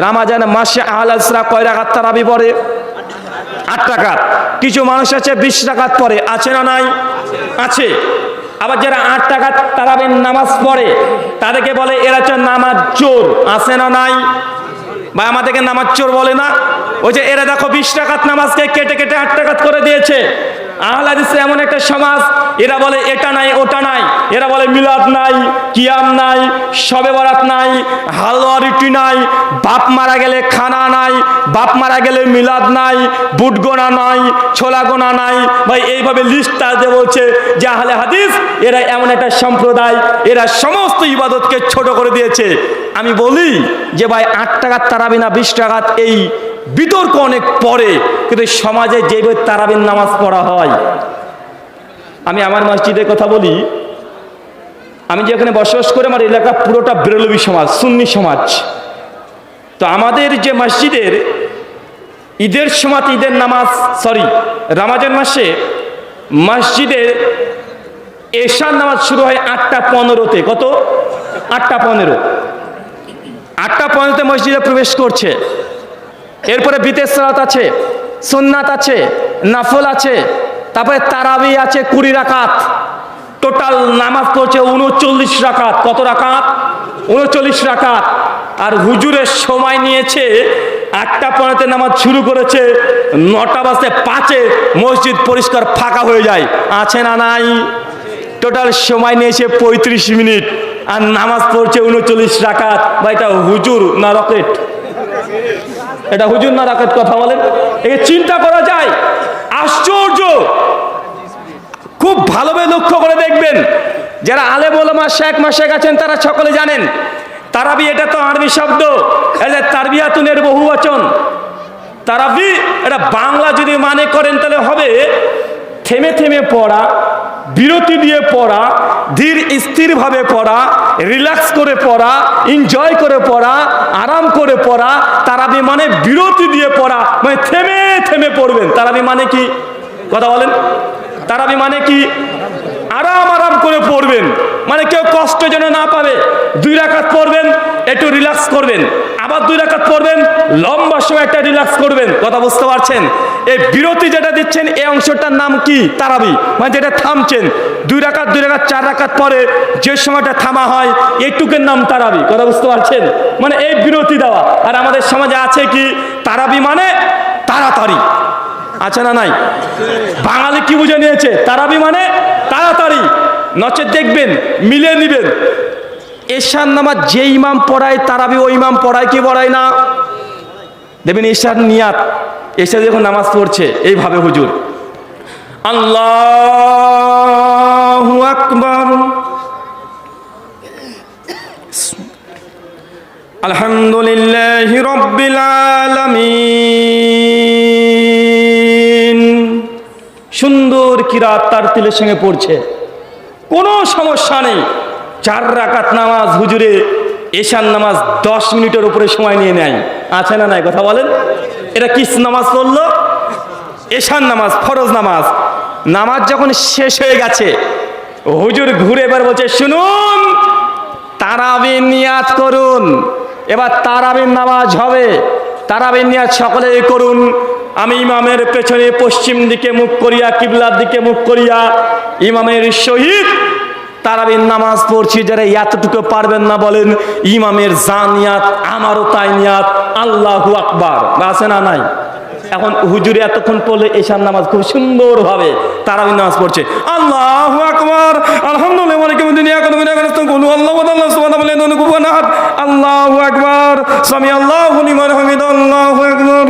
রমজান মাসে আহলাসরা কয় রাকাত তারাবি পড়ে? 8 রাকাত। কিছু মানুষ আছে 20 রাকাত পড়ে, আছে না নাই? আছে। আবার যারা 8 রাকাত তারাবির নামাজ পড়ে তাদেরকে বলে এরা হচ্ছে নামাজ চোর, আছে না নাই? বা আমাদেরকে নামাজ চোর বলে না? ওই যে এরা দেখো 20 রাকাত নামাজকে কেটে কেটে 8 রাকাত করে দিয়েছে। আহলে হাদিসে এমন একটা সমাজ, এরা বলে এটা নাই ওটা নাই, এরা বলে মিলাদ নাই, কিয়াম নাই, শবে বরাত নাই, হালুয়া রুটি নাই, বাপ মারা গেলে খানা নাই, বাপ মারা গেলে মিলাদ নাই, বুট গোনা নাই, ছোলা গোনা নাই। ভাই এইভাবে লিস্ট তাদের বলছে যে আহলে হাদিস এরা এমন একটা সম্প্রদায়, এরা সমস্ত ইবাদতকে ছোট করে দিয়েছে। আমি বলি যে ভাই 8 টাকার তারাবি না 20 টাকার, এই বিতর্ক অনেক পরে, কিন্তু সমাজে যেভাবে তারাবির নামাজ পড়া হয়। আমি আমার মসজিদের কথা বলি, আমি যেখানে বসবাস করি আমার এলাকা পুরোটা বেরলভী সমাজ, সুন্নি সমাজ। তো আমাদের যে মসজিদের ঈদের সময় ঈদের নামাজ, রমজান মাসে মসজিদের এশার নামাজ শুরু হয় 8টা 15-তে। কত? 8টা 15। 8টা 15-তে মসজিদে প্রবেশ করছে। এরপরে বিতের সালাত আছে, সুন্নাত আছে, নাফল আছে, তারপরে তারাবি আছে 20 রাকাত। টোটাল নামাজ পড়ছে 39 রাকাত। কত রাকাত? 39 রাকাত। আর হুজুরের সময় নিয়েছে 8টা 15-তে নামাজ শুরু করেছে, 9টা বাজতে 5-এ মসজিদ পরিষ্কার ফাঁকা হয়ে যায়, আছে না নাই? টোটাল সময় নিয়েছে 35 মিনিট, আর নামাজ পড়ছে 39 রাকাত। বা এটা হুজুর না রকেট? এটা হুজুর না রাকাত? কথা বলেন। একে চিন্তা করা যায়, আশ্চর্য। খুব ভালোভাবে লক্ষ্য করে দেখবেন, যারা আলেম ওলামা শেখ মাশেখ আছেন তারা সকলে জানেন তারাবি এটা তো আরবি শব্দ, এটা তারবিয়াতুনের বহুবচন। তারাবি এটা বাংলা যদি মানে করেন তাহলে হবে থেমে থেমে পড়া, বিরতি দিয়ে পড়া, ধীর স্থিরভাবে পড়া, রিল্যাক্স করে পড়া, এনজয় করে পড়া, আরাম করে পড়া। তারাবি মানে বিরতি দিয়ে পড়া, মানে থেমে থেমে পড়বেন। তারাবি মানে কি? কথা বলেন। তারাবি মানে কি? আরাম আরাম করে পড়বেন, মানে কেউ কষ্ট যেন না পাবে। 2 রাকাত পড়বেন, একটু রিল্যাক্স করবেন, আবার 2 রাকাত পড়বেন, লম্বা সময় একটা রিল্যাক্স করবেন। কথা বুঝতে পারছেন? এই বিরতি যেটা দিচ্ছেন এই অংশটার নাম কি? তারাবি। মানে যেটা থামছেন 2 রাকাত 4 রাকাত পরে যে সময়টা থামা হয় এইটুকের নাম তারাবি। কথা বুঝতে পারছেন? মানে এই বিরতি দেওয়া। আর আমাদের সমাজে আছে কি? তারাবি মানে তাড়াতাড়ি, আছে না নাই? বাঙালি কি বুঝে নিয়েছে? তারাবি মানে তাড়াতাড়ি। নচেত দেখবেন মিলে নিবেন, এশার নামাজ যে ইমাম পড়ায় তারাবি ওই ইমাম পড়ায় কি পড়ায় না? দেখবেন এশার নিয়াত, এশা যখন নামাজ পড়ছে এইভাবে হুজুর আল্লাহু আকবার, আলহামদুলিল্লাহি রাব্বিল আলামিন। সুন্দর কিরাত তারতিলের সঙ্গে পড়ছে, কোনো সমস্যা নেই। 4 রাকাত নামাজ হুজুরে এশার নামাজ 10 মিনিটের উপরে সময় নিয়ে নেয়, আছে না নাই? কথা বলেন। এটা কি নামাজ পড়লো? এশার নামাজ, ফরজ নামাজ। নামাজ যখন শেষ হয়ে গেছে হুজুর ঘুরে এবার বলছে শুনুন, তারাবির নিয়াত করুন। এবার তারাবির নামাজ হবে, তারাবির নিয়াত সকলেই করুন। আমি ইমামের পেছনে পশ্চিম দিকে মুখ করিয়া, কিবলার দিকে মুখ করিয়া ইমামের সহিত তারাবির নামাজ পড়ছি। যারা এতটুকু পারবেন না বলেন ইমামের যা নিয়াত আমারও তাই নিয়াত, আল্লাহু আকবার। আছে না নাই? এখন হুজুরে এতক্ষণ পড়লে এশার নামাজ খুব সুন্দরভাবে তারাবির নামাজ পড়ছে, আল্লাহু আকবার, আলহামদুলিল্লাহ, আল্লাহু আকবার, সামি আল্লাহু লিমান হামিদা, আল্লাহু আকবার,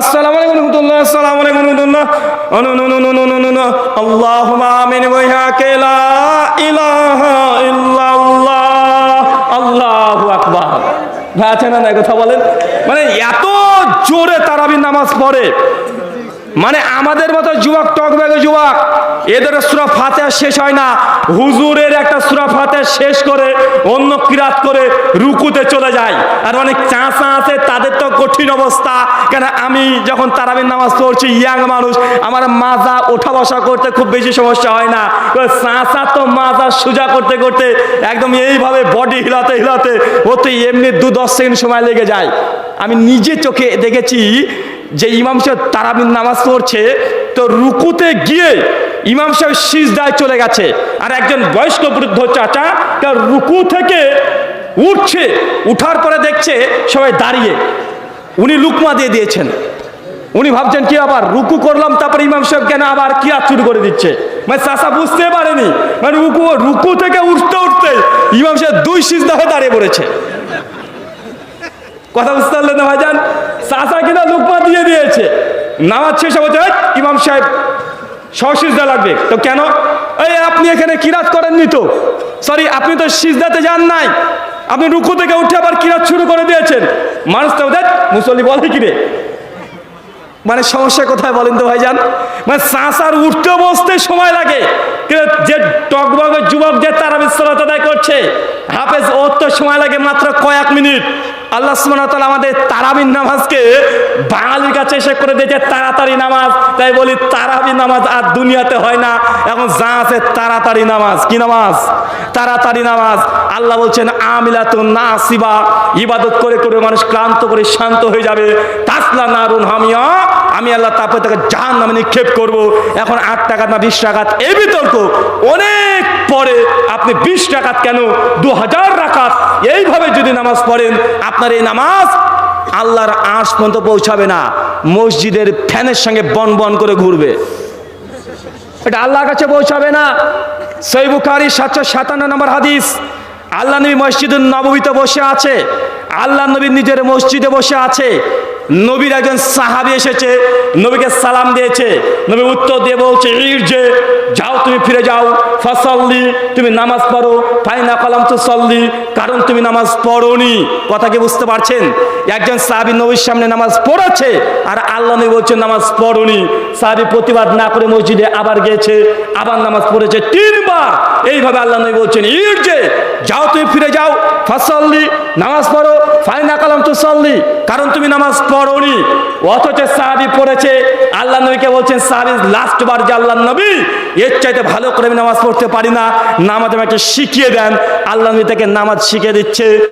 আসসালামু আলাইকুম রাহমাতুল্লাহ, আসসালামু আলাইকুম রাহমাতুল্লাহ, আল্লাহুম্মা আমিন ওয়া ইয়াকা লা ইলাহা ইল্লাল্লাহ, আল্লাহু আকবার। আছে না নাই? কথা বলেন। মানে এত জোরে তারাবির নামাজ পড়ে মানে আমাদের মতো যুবক, টকবেগে যুবক, এদের সূরা ফাতিহা শেষ হয় না, হুজুরের একটা সূরা ফাতিহা শেষ করে অন্য কিরাত করে রুকুতে চলে যায়। আর অনেক চাচা আছে, তাদের তো কঠিন অবস্থা। কেন, আমি যখন তারাবির নামাজ পড়ছি, ইয়াং মানুষ, আমার মাজা ওঠা বসা করতে খুব বেশি সমস্যা হয় না। চাচা তো মাজা সোজা করতে করতে একদম এইভাবে বডি হিলাতে হিলাতে ওতে এমনি 2-10 সেকেন্ড সময় লেগে যায়। আমি নিজে চোখে দেখেছি যে ইমাম সাহেব তারাবির নামাজ পড়ছে, তো রুকুতে গিয়ে ইমাম সাহেব সিজদায় চলে গেছে, আর একজন বয়স্ক বৃদ্ধ চাচা তার রুকু থেকে উঠছে, উঠার পরে দেখছে সবাই দাঁড়িয়ে, উনি লুকমা দিয়ে দিয়েছেন। উনি ভাবছেন কি আবার রুকু করলাম, তারপরে ইমাম সাহেব কেন আবার কি শুরু করে দিচ্ছে। মানে চাচা বুঝতে পারেনি, মানে রুকু থেকে উঠতে উঠতে ইমাম সাহেব 2 সিজদা হয়ে দাঁড়িয়ে পড়েছে। কথা বুঝতে পারলেন না ভাইজান? চাচা কিনা লুকমা দিয়ে দিয়েছে, নামাজ শেষে বলছে ইমাম সাহেব সিজদা লাগবে। তো কেন? এই আপনি এখানে কিরাত করেননি তো, সরি আপনি তো সিজদাতে যান নাই, আপনি রুকু থেকে উঠে আবার কিরাত শুরু করে দিয়েছেন। মানুষ তো মুসল্লি বলে কিরে, মানে সমস্যা কোথায় বলেন তো ভাইজান? মানে চাচার উঠতে বসতে সময় লাগে, যে টকবগের যুবক যে তারাবির সালাত আদায় করছে হাফেজ, ওর তো সময় লাগে মাত্র কয়েক মিনিট। আল্লাহ সুবহানাহু ওয়া তাআলা আমাদের তারাবির নামাজকে বাঙালির কাছে এসে করে দিয়েছে তাড়াতাড়ি নামাজ। তাই বলি তারাবির নামাজ আর দুনিয়াতে হয় না, এখন যা আছে তাড়াতাড়ি নামাজ। কি নামাজ? তাড়াতাড়ি নামাজ। আল্লাহ বলছেন আমিলাতুন নাসিবা, ইবাদত করে করে মানুষ ক্লান্ত করে শান্ত হয়ে যাবে। তাসলা নারুন হামিয়া, আমি আল্লাহ তারপরে তাকে জাহান্নামে নিক্ষেপ করব। এখন 8 টাকাত না 20 টাকাত, এই বিতর্ক অনেক পরে। আপনি 20 টাকাত কেন, 2000 রাকাত এইভাবে যদি নামাজ পড়েন, আপনার এই নামাজ আল্লাহর আরশ পর্যন্ত পৌঁছাবে না, মসজিদের ফ্যানের সঙ্গে বন বন করে ঘুরবে, এটা আল্লাহর কাছে পৌঁছাবে না। সহিহ বুখারী 757 নম্বর হাদিস, আল্লাহ নবী মসজিদুন নববীতে বসে আছে, আল্লাহ নবী নিজের মসজিদে বসে আছে, নবীর একজন সাহাবী এসেছে, নবীকে সালাম দিয়েছে, নবী উত্তর দিয়ে বলছে ইরজে, যাও তুমি ফিরে যাও, ফাসাল্লি, তুমি নামাজ পড়ো, ফাইনা কালাম তুসাল্লি, কারণ তুমি নামাজ পড়োনি। কথা কি বুঝতে পারছেন? একজন সাহাবী নবীর সামনে নামাজ পড়েছে, আর আল্লাহ নবী বলছেন নামাজ পড়োনি। সাহাবী প্রতিবাদ না করে মসজিদে আবার গিয়েছে, আবার নামাজ পড়েছে 3 বার। এইভাবে আল্লাহ নবী বলছেন ইরজে, যাও তুমি ফিরে যাও, ফাসাল্লি, নামাজ পড়ো, ফাইনা কালাম তুসাল্লি, কারণ তুমি নামাজ পড়োনি। অথচ সাহাবী পড়েছে, আল্লাহ নবীকে বলছেন সাহাবী লাস্ট বার যে আল্লাহ নবী এর চাইতে ভালো করে আমি নামাজ পড়তে পারি না, নামাজ আমাকে শিখিয়ে দেন। আল্লাহ নবী তাকে নামাজ শিখিয়ে দিচ্ছে।